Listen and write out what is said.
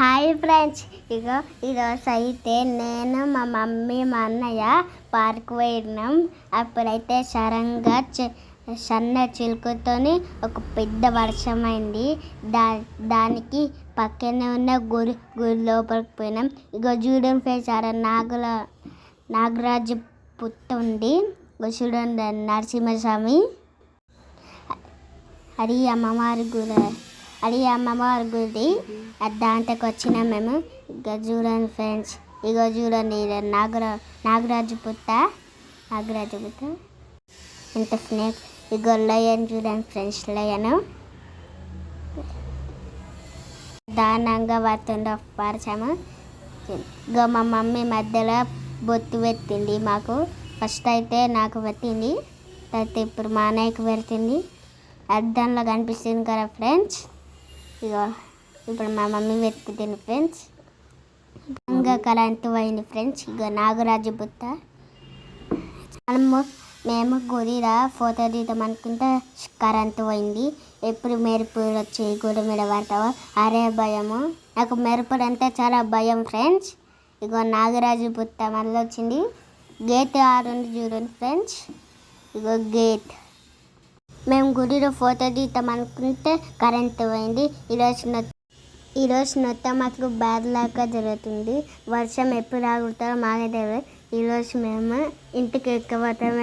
Hi friends, ఇగో ఈరోజు అయితే నేను మా మమ్మీ మా అన్నయ్య పార్క్ పోయినాం. అప్పుడైతే సడన్గా సన్న చిలుకతోని ఒక పెద్ద వర్షం అయింది. దానికి పక్కనే ఉన్న గుడి లోపలికి పోయినాం. ఇగో చూడండి ఫ్రెండ్స్, ఆడ నాగరాజు పుట్ట ఉంది. చూడండి, నరసింహస్వామి. అది అమ్మవారి గుడి. దాంట్లోకి వచ్చినాం మేము. ఇక చూడండి ఫ్రెండ్స్, ఇగో చూడండి, నాగరాజు పుట్ట ఇంత స్నేక్. ఇగో లయన్ చూడండి ఫ్రెండ్స్, లయన్ దానంగా పడుతుండే పరిచయము. ఇగో మా మమ్మీ మధ్యలో బొట్టు పెట్టింది మాకు. ఫస్ట్ అయితే నాకు పెట్టింది, తర్వాత ఇప్పుడు మా అన్నయ్యకు పెడుతుంది. అద్దంలో కనిపిస్తుంది కదా ఫ్రెండ్స్. ఇగో ఇప్పుడు మా మమ్మీ వెతుకుతుంది ఫ్రెండ్స్. ఇంకా కరెంటు పోయింది ఫ్రెండ్స్. ఇగో నాగరాజు బుట్ట. మేము గుడిలో ఫోటో తీద్దాం అనుకుంటే కరెంటు పోయింది. ఎప్పుడు మెరుపులు వచ్చి గుడి మీద పడతావో అరే భయము. నాకు మెరుపులు అంటే చాలా భయం ఫ్రెండ్స్. ఇగో నాగరాజు బుట్ట మళ్ళీ వచ్చింది. గేట్ ఆరుంది చూడండి ఫ్రెండ్స్. ఇగో గేట్. మేము గుడిలో ఫోటో తీద్దాం అనుకుంటే కరెంటు పోయింది. ఈరోజు మొత్తం మాకు బ్యాడ్ లాగా జరుగుతుంది. వర్షం ఎప్పుడు ఆగుతారో మాకే తెలియదు. ఈరోజు మేము ఇంటికి ఎక్కబోతాం.